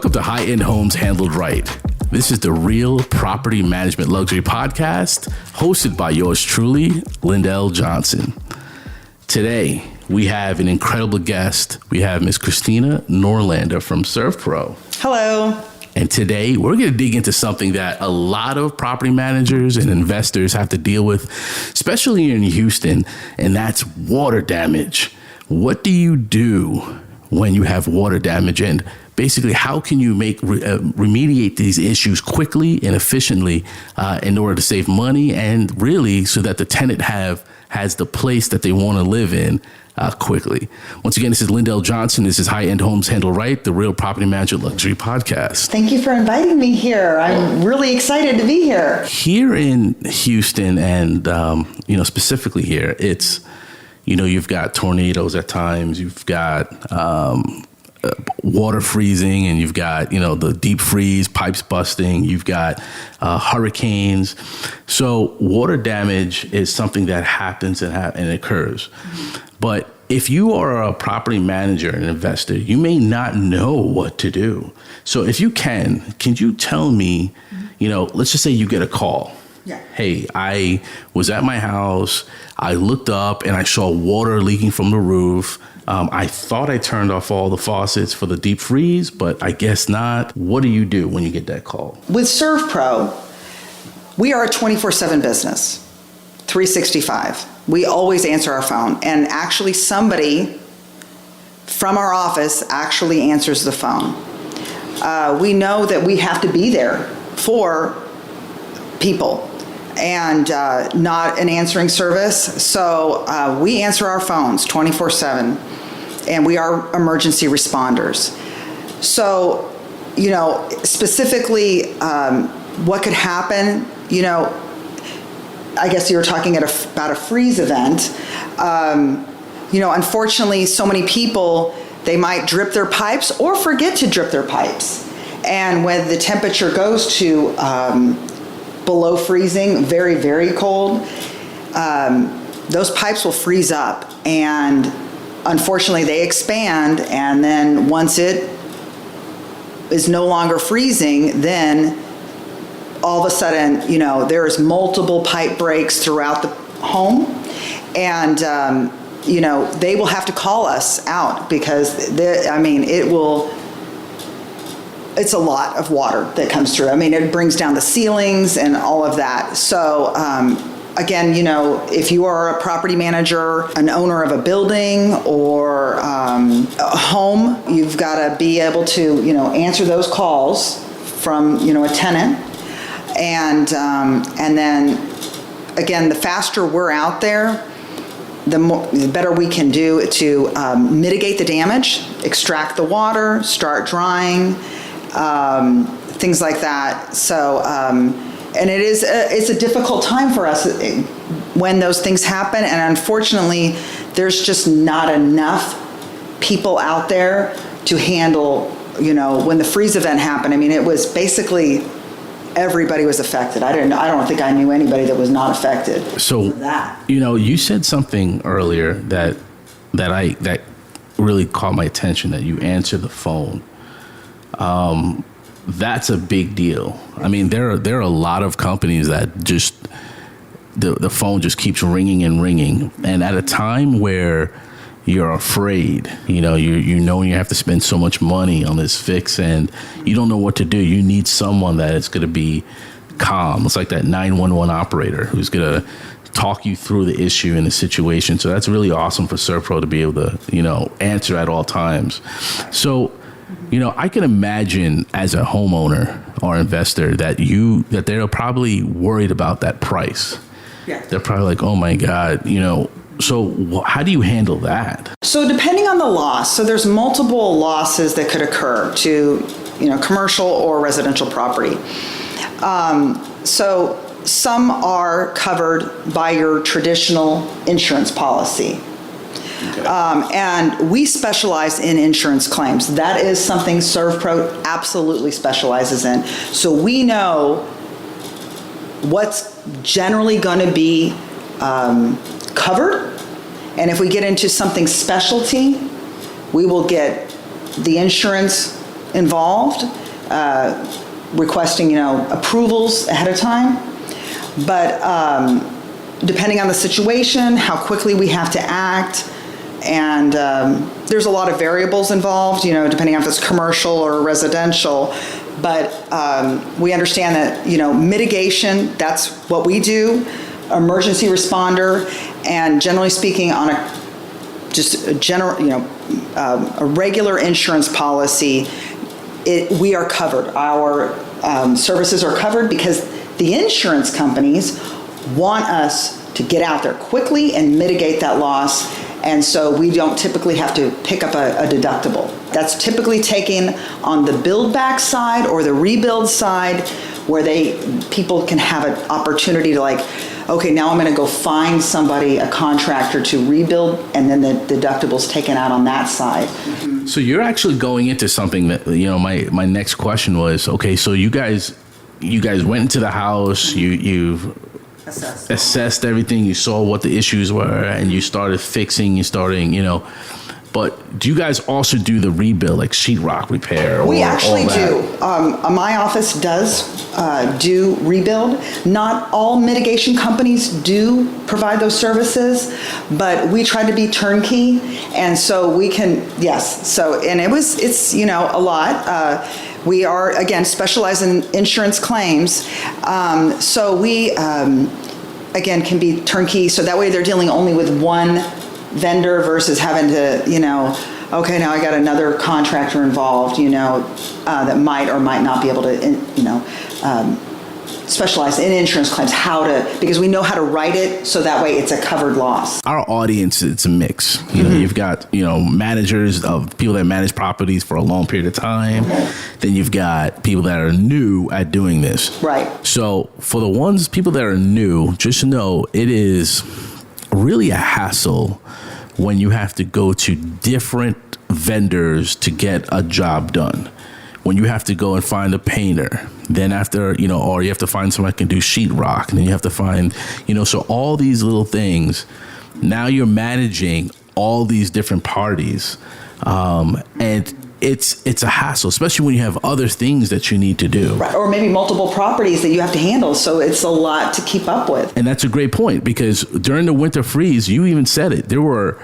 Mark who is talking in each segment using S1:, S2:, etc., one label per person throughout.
S1: Welcome to High-End Homes Handled Right. This is the Real Property Management Luxury Podcast, hosted by yours truly, Lyndel Johnson. Today, we have an incredible guest. We have Miss Kristina Norlander from ServPro.
S2: Hello.
S1: And today, we're going to dig into something that a lot of property managers and investors have to deal with, especially here in Houston, and that's water damage. What do you do when you have water damage, and basically how can you remediate these issues quickly and efficiently in order to save money, and really so that the tenant has the place that they want to live in quickly. Once again, this is Lyndel Johnson. This is High-End Homes Handled Right, the Real Property Management Luxury Podcast.
S2: Thank you for inviting me here. I'm really excited to be here.
S1: Here in Houston, and specifically here, it's you've got tornadoes at times. You've got water freezing, and you've got, the deep freeze, pipes busting, you've got hurricanes. So water damage is something that happens and occurs. Mm-hmm. But if you are a property manager and investor, you may not know what to do. So if you can you tell me, let's just say you get a call. Yeah. Hey, I was at my house, I looked up and I saw water leaking from the roof. I thought I turned off all the faucets for the deep freeze, but I guess not. What do you do when you get that call?
S2: With ServPro, we are a 24/7 business, 365. We always answer our phone, and actually somebody from our office actually answers the phone. We know that we have to be there for people and not an answering service. So we answer our phones 24/7, and we are emergency responders. So, specifically what could happen, I guess you were talking about a freeze event. Unfortunately, so many people, they might drip their pipes or forget to drip their pipes. And when the temperature goes to below freezing, very, very cold, those pipes will freeze up, and unfortunately they expand, and then once it is no longer freezing, then all of a sudden, there's multiple pipe breaks throughout the home, and they will have to call us out because it's a lot of water that comes through. It brings down the ceilings and all of that. So again, if you are a property manager, an owner of a building or a home, you've got to be able to, answer those calls from, a tenant. And then, again, the faster we're out there, the better we can do to mitigate the damage, extract the water, start drying, things like that. So, and it's a difficult time for us when those things happen. And unfortunately, there's just not enough people out there to handle, when the freeze event happened. It was basically everybody was affected. I don't think I knew anybody that was not affected.
S1: So that, you said something earlier that really caught my attention, that you answer the phone. That's a big deal. There are a lot of companies that just the phone just keeps ringing and ringing, and at a time where you're afraid, you know you have to spend so much money on this fix, and you don't know what to do. You need someone that is going to be calm. It's like that 911 operator who's going to talk you through the issue and the situation. So that's really awesome for ServPro to be able to, answer at all times. So, I can imagine as a homeowner or investor that they're probably worried about that price. Yeah. They're probably like, oh my God, so how do you handle that?
S2: So depending on the loss, so there's multiple losses that could occur to, commercial or residential property. So some are covered by your traditional insurance policy. Okay. And we specialize in insurance claims. That is something ServPro absolutely specializes in. So we know what's generally going to be covered. And if we get into something specialty, we will get the insurance involved, requesting, approvals ahead of time. But depending on the situation, how quickly we have to act, and there's a lot of variables involved, depending on if it's commercial or residential. But we understand that, mitigation, that's what we do, emergency responder, and generally speaking, on a regular insurance policy, we are covered. Our services are covered because the insurance companies want us to get out there quickly and mitigate that loss, and so we don't typically have to pick up a deductible. That's typically taken on the build back side or the rebuild side, where people can have an opportunity to okay, now I'm going to go find somebody, a contractor to rebuild, and then the deductible's taken out on that side. Mm-hmm.
S1: So you're actually going into something that, my next question was, okay, so you guys went into the house, you've assessed everything, you saw what the issues were, and you started fixing, but do you guys also do the rebuild, like sheetrock repair?
S2: We actually do. My office does do rebuild. Not all mitigation companies do provide those services, but we try to be turnkey, and so we can, yes. So, and it's a lot. We are, again, specialized in insurance claims, so we, again, can be turnkey, so that way they're dealing only with one vendor versus having to, okay, now I got another contractor involved, that might or might not be able to, specialize in insurance claims, because we know how to write it so that way it's a covered loss.
S1: Our audience, it's a mix. You've got, managers of people that manage properties for a long period of time. Then you've got people that are new at doing this.
S2: Right.
S1: So for the people that are new, just know it is really a hassle when you have to go to different vendors to get a job done. When you have to go and find a painter, then after, or you have to find someone that can do sheetrock, and then you have to find, so all these little things, now you're managing all these different parties. And it's a hassle, especially when you have other things that you need to do.
S2: Right. Or maybe multiple properties that you have to handle, so it's a lot to keep up with.
S1: And that's a great point, because during the winter freeze, you even said it, there were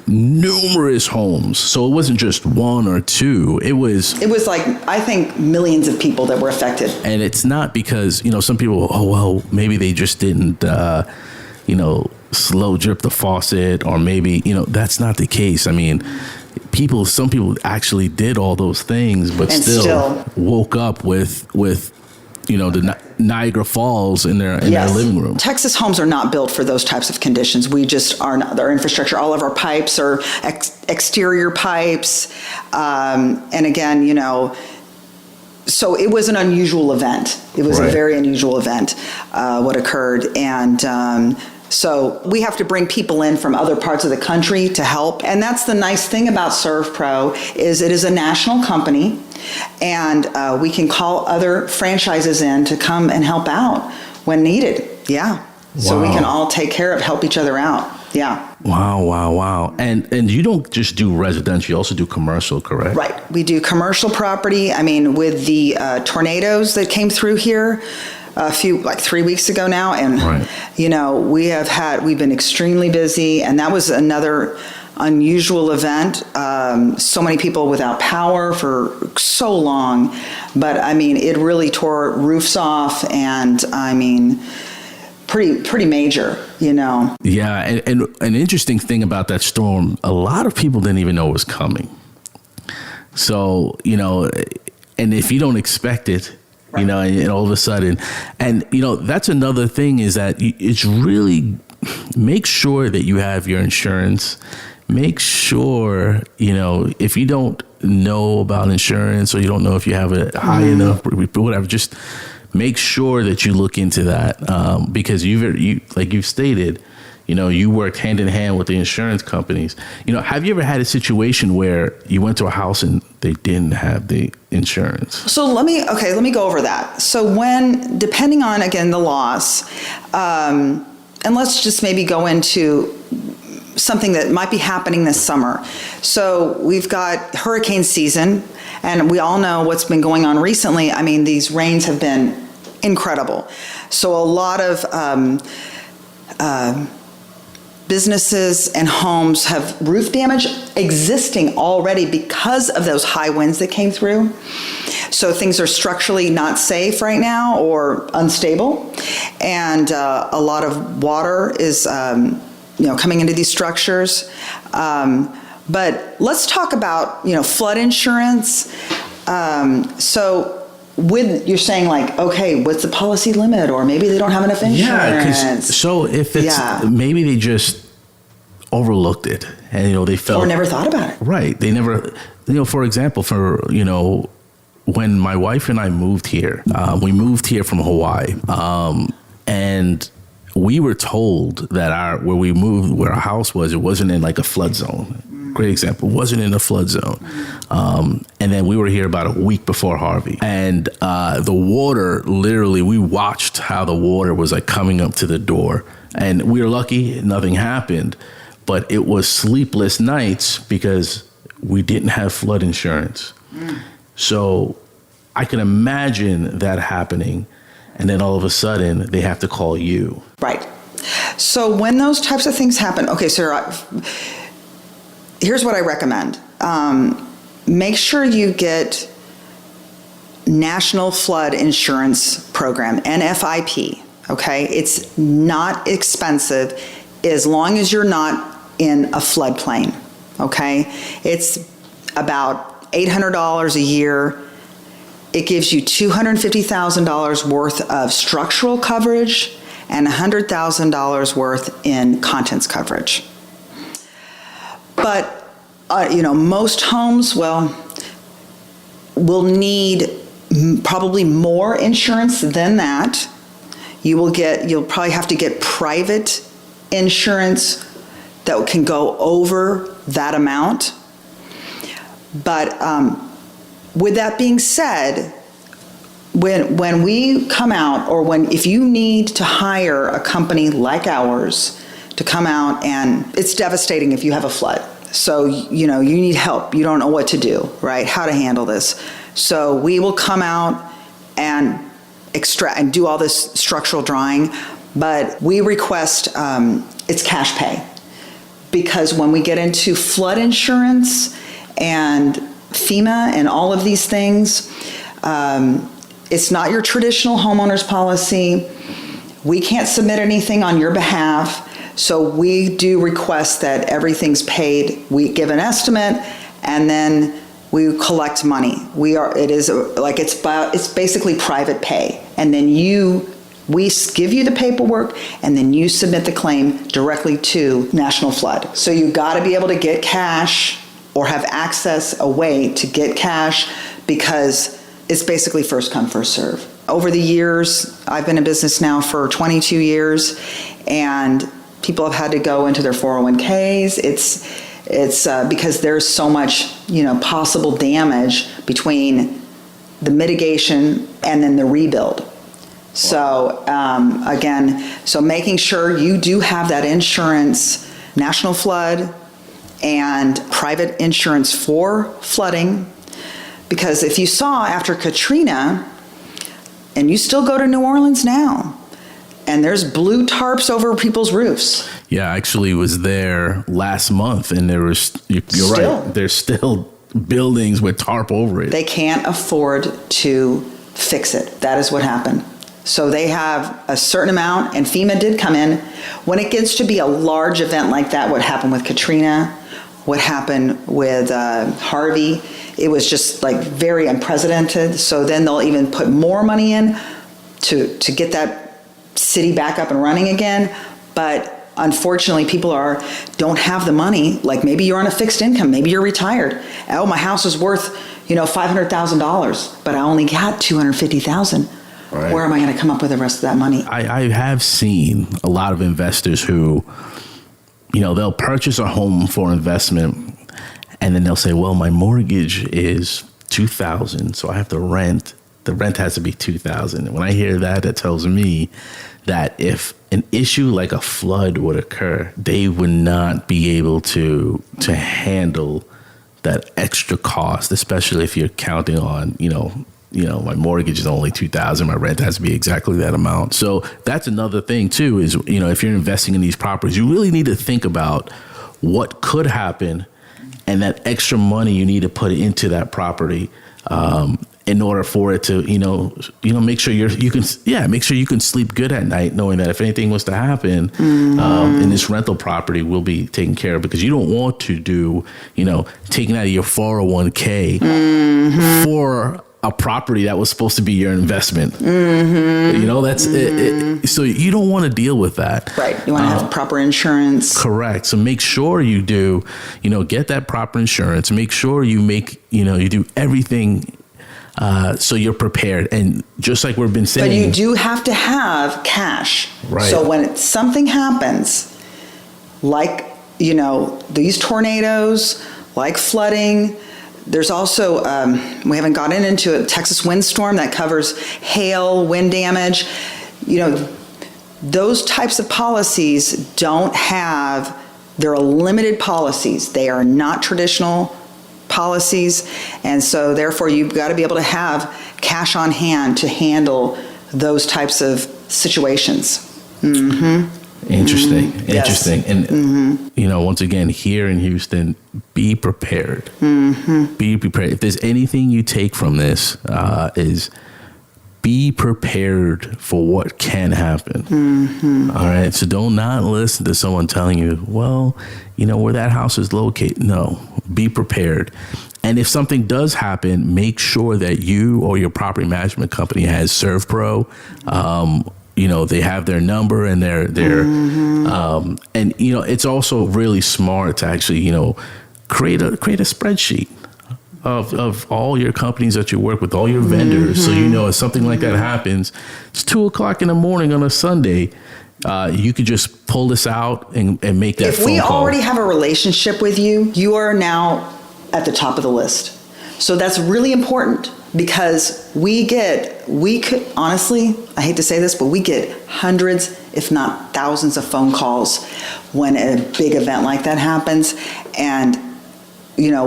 S1: numerous homes. So it wasn't just one or two. It was I think millions of people that were affected. And it's not because, some people, maybe they just didn't, slow drip the faucet, or maybe, that's not the case. I mean, some people actually did all those things, but still woke up with the Niagara Falls in their living room.
S2: Texas homes are not built for those types of conditions. We just are not. Our infrastructure, all of our pipes are exterior pipes, and again, so it was an unusual event. It was a very unusual event, what occurred, and so we have to bring people in from other parts of the country to help. And that's the nice thing about ServPro, is it is a national company, and we can call other franchises in to come and help out when needed. Yeah. Wow. So we can all help each other out. Yeah.
S1: Wow. And you don't just do residential, you also do commercial, correct?
S2: Right. We do commercial property. I mean, with the tornadoes that came through here, 3 weeks ago now, and we've been extremely busy, and that was another unusual event. So many people without power for so long, but I mean, it really tore roofs off, and I mean, pretty major,
S1: Yeah, and an interesting thing about that storm, a lot of people didn't even know it was coming. So, and if you don't expect it, and all of a sudden, and that's another thing, is that it's really, make sure that you have your insurance. Make sure, if you don't know about insurance, or you don't know if you have it high enough, whatever, just make sure that you look into that, because you like you've stated, you worked hand in hand with the insurance companies. Have you ever had a situation where you went to a house and they didn't have the insurance?
S2: So let me go over that. So depending on, again, the loss, and let's just maybe go into something that might be happening this summer. So we've got hurricane season, And we all know what's been going on recently. I mean, these rains have been incredible. So a lot of businesses and homes have roof damage existing already because of those high winds that came through. So things are structurally not safe right now or unstable. And a lot of water is coming into these structures. But let's talk about, flood insurance. You're saying like, okay, what's the policy limit? Or maybe they don't have enough insurance.
S1: Yeah, so if it's, maybe they just overlooked it and, they felt.
S2: Or never thought about it.
S1: Right. They never, for example, when my wife and I moved here, we moved here from Hawaii, and we were told that where our house was, it wasn't in like a flood zone. Great example, wasn't in a flood zone. And then we were here about a week before Harvey. And the water, literally, we watched how the water was like coming up to the door. And we were lucky, nothing happened. But it was sleepless nights because we didn't have flood insurance. So I can imagine that happening. And then all of a sudden, they have to call you.
S2: Right. So when those types of things happen, okay, so here's what I recommend. Make sure you get National Flood Insurance Program, NFIP, okay? It's not expensive as long as you're not in a floodplain, okay? It's about $800 a year. It gives you $250,000 worth of structural coverage and $100,000 worth in contents coverage. But, most homes, will need probably more insurance than that. You'll probably have to get private insurance that can go over that amount. But with that being said, when we come out, or if you need to hire a company like ours to come out, and it's devastating if you have a flood. So, you need help. You don't know what to do, right? How to handle this. So we will come out and extract and do all this structural drawing, but we request it's cash pay. Because when we get into flood insurance and FEMA and all of these things, it's not your traditional homeowner's policy. We can't submit anything on your behalf. So we do request that everything's paid. We give an estimate, and then we collect money. It's basically private pay. And then we give you the paperwork, and then you submit the claim directly to National Flood. So you got to be able to get cash or have access, a way to get cash, because it's basically first come, first serve. Over the years, I've been in business now for 22 years, and people have had to go into their 401ks. It's because there's so much, possible damage between the mitigation and then the rebuild. So so making sure you do have that insurance, National Flood, and private insurance for flooding. Because if you saw after Katrina, and you still go to New Orleans now, and there's blue tarps over people's roofs.
S1: Yeah, I actually was there last month, and you're right, there's still buildings with tarp over it.
S2: They can't afford to fix it. That is what happened. So they have a certain amount, and FEMA did come in. When it gets to be a large event like that, what happened with Katrina, what happened with Harvey, it was just like very unprecedented. So then they'll even put more money in to get that city back up and running again. But unfortunately, people don't have the money. Like maybe you're on a fixed income, maybe you're retired. Oh, my house is worth $500,000, but I only got $250,000. Right. Where am I going to come up with the rest of that money?
S1: I have seen a lot of investors who, they'll purchase a home for investment, and then they'll say, well, my mortgage is $2,000, so I have to rent. The rent has to be $2,000. And when I hear that, it tells me that if an issue like a flood would occur, they would not be able to handle that extra cost, especially if you're counting on, my mortgage is only $2,000. My rent has to be exactly that amount. So that's another thing too, is, if you're investing in these properties, you really need to think about what could happen and that extra money you need to put into that property, in order for it to, make sure make sure you can sleep good at night, knowing that if anything was to happen, in this rental property will be taken care of, because you don't want to do, taking out of your 401k for a property that was supposed to be your investment. That's it. So you don't want to deal with that.
S2: Right. You want to have proper insurance.
S1: Correct. So make sure you do, get that proper insurance. Make sure you you do everything so you're prepared. And just like we've been saying.
S2: But you do have to have cash.
S1: Right.
S2: So when something happens, like, these tornadoes, like flooding, there's also, we haven't gotten into a Texas windstorm that covers hail, wind damage. Those types of policies they're limited policies. They are not traditional policies. And so therefore you've got to be able to have cash on hand to handle those types of situations.
S1: Interesting.
S2: Yes.
S1: And, once again, here in Houston, be prepared. Be prepared. If there's anything you take from this, is be prepared for what can happen. All right. So don't not listen to someone telling you, well, where that house is located. No, be prepared. And if something does happen, make sure that you or your property management company has ServPro. They have their number and their and it's also really smart to actually, create a spreadsheet of all your companies that you work with, all your vendors. So, if something like that happens, it's 2:00 in the morning on a Sunday, you could just pull this out and make that phone call. If we
S2: already have a relationship with you, you are now at the top of the list. So that's really important, because we could, honestly, I hate to say this, but we get hundreds, if not thousands of phone calls when a big event like that happens. And,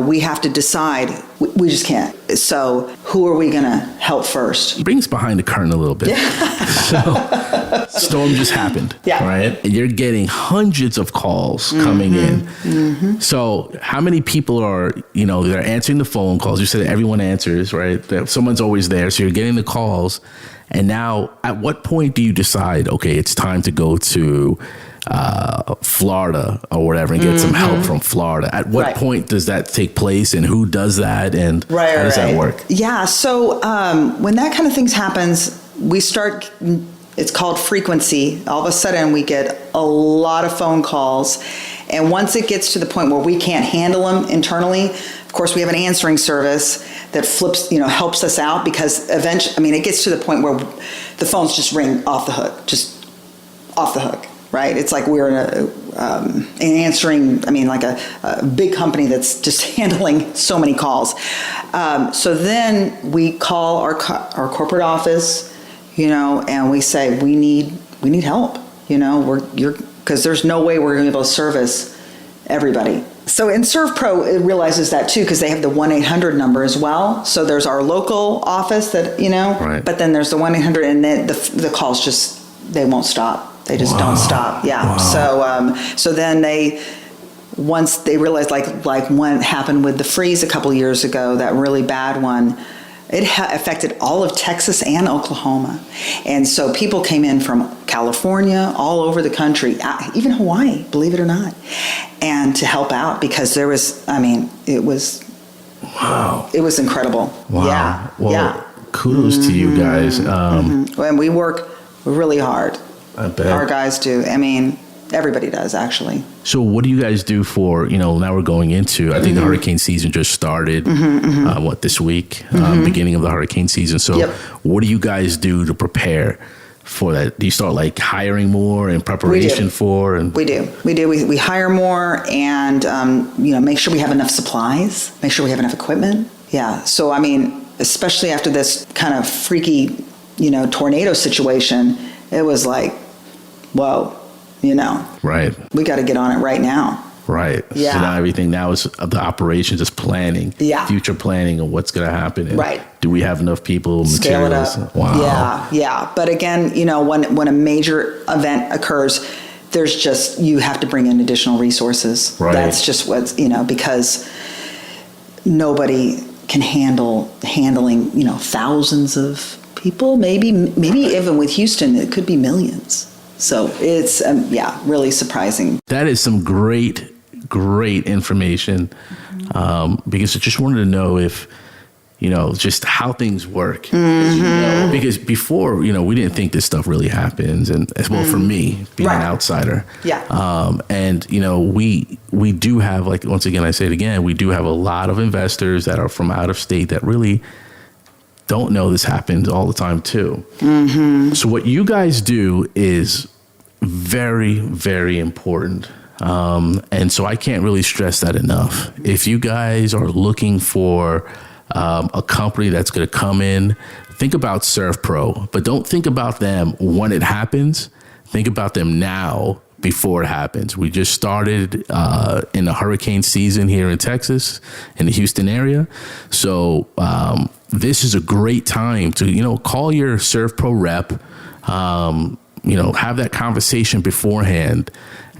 S2: we have to decide, we just can't. So who are we going to help first?
S1: Bring us behind the curtain a little bit. So, storm just happened, right? And you're getting hundreds of calls coming in. So how many people are, they're answering the phone calls? You said everyone answers, right? Someone's always there. So you're getting the calls. And now at what point do you decide, okay, it's time to go to Florida or whatever and get some help from Florida? At what point does that take place, and who does that, and how does that work?
S2: Yeah, so when that kind of things happens, we start, it's called frequency. All of a sudden we get a lot of phone calls, and once it gets to the point where we can't handle them internally, of course we have an answering service that flips, helps us out, because eventually, it gets to the point where the phones just ring off the hook. Right? It's like we're in an answering, like a big company that's just handling so many calls. So then we call our corporate office, and we say, we need help, because there's no way we're going to be able to service everybody. So in ServPro, it realizes that too, because they have the 1-800 number as well. So there's our local office that,
S1: right.
S2: But then there's the 1-800, and then the calls they won't stop. They just don't stop. Yeah. Wow. So then once they realized, like what happened with the freeze a couple years ago, that really bad one, it affected all of Texas and Oklahoma. And so people came in from California, all over the country, even Hawaii, believe it or not, and to help out, because there was, it was,
S1: wow,
S2: it was incredible.
S1: Wow.
S2: Yeah.
S1: Well, kudos to you guys.
S2: And we work really hard.
S1: I bet.
S2: Our guys do. Everybody does, actually.
S1: So what do you guys do for, now we're going into, I think the hurricane season just started, this week, beginning of the hurricane season. So what do you guys do to prepare for that? Do you start hiring more in preparation for? And
S2: We do. We hire more, and, make sure we have enough supplies, make sure we have enough equipment. Yeah. So, especially after this kind of freaky, tornado situation, it was like, whoa,
S1: Right.
S2: we got to get on it right now.
S1: Right.
S2: Yeah.
S1: So now everything now is the operation, just planning,
S2: Yeah.
S1: future planning of what's going to happen. And
S2: Right.
S1: do we have enough people,
S2: Scale it
S1: materials?
S2: up.
S1: Wow.
S2: Yeah, yeah. But again, you know, when a major event occurs, there's just, you have to bring in additional resources.
S1: Right.
S2: That's just what's, you know, because nobody can handling, you know, thousands of people, maybe even with Houston, it could be millions. So it's, really surprising.
S1: That is some great information, because I just wanted to know if, you know, just how things work.
S2: Mm-hmm.
S1: You know, because before, you know, we didn't think this stuff really happens. And as well, for me, being
S2: Right.
S1: an outsider.
S2: Yeah.
S1: And, you know, we do have, like, once again, I say it again, we do have a lot of investors that are from out of state that really don't know this happens all the time too. Mm-hmm. So what you guys do is very, very important. And so I can't really stress that enough. If you guys are looking for a company that's going to come in, think about ServPro, but don't think about them when it happens. Think about them now before it happens. We just started in the hurricane season here in Texas, in the Houston area. So this is a great time to, you know, call your ServPro rep, you know, have that conversation beforehand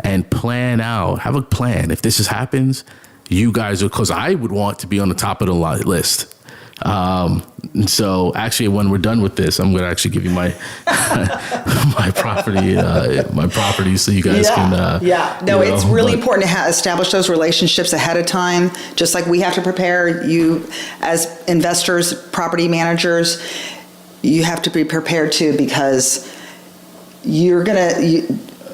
S1: and have a plan. If this happens, you guys are, because I would want to be on the top of the list. So actually, when we're done with this, I'm going to actually give you my my property, so you guys can.
S2: No, it's really important to establish those relationships ahead of time. Just like we have to prepare you as investors, property managers, you have to be prepared too, because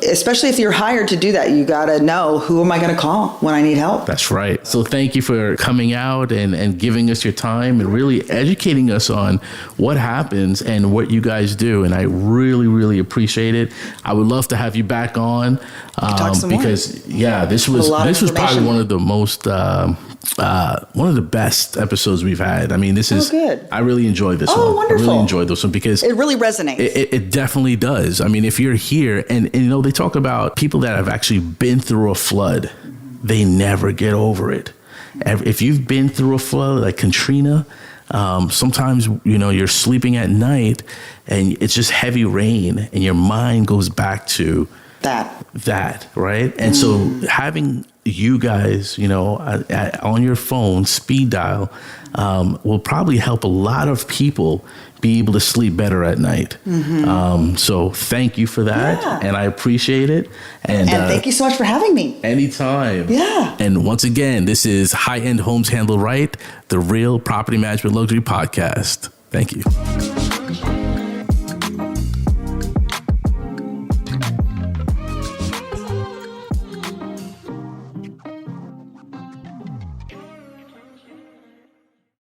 S2: especially if you're hired to do that, you got to know, who am I going to call when I need help?
S1: That's right. So thank you for coming out and giving us your time and really educating us on what happens and what you guys do. And I really, really appreciate it. I would love to have you back on because this was probably one of the most one of the best episodes we've had. I mean, this is
S2: good.
S1: I really enjoyed this one.
S2: Wonderful.
S1: I really enjoyed this one because
S2: it really resonates.
S1: It definitely does. I mean, if you're here and you know, they talk about people that have actually been through a flood, they never get over it. If you've been through a flood like Katrina, sometimes, you know, you're sleeping at night and it's just heavy rain and your mind goes back to that, right? And so having you guys, you know, on your phone, speed dial, will probably help a lot of people be able to sleep better at night. So thank you for that. And I appreciate it. And
S2: thank you so much for having me.
S1: Anytime.
S2: Yeah.
S1: And once again, this is High End Homes Handled Right, the Real Property Management Luxury Podcast. Thank you.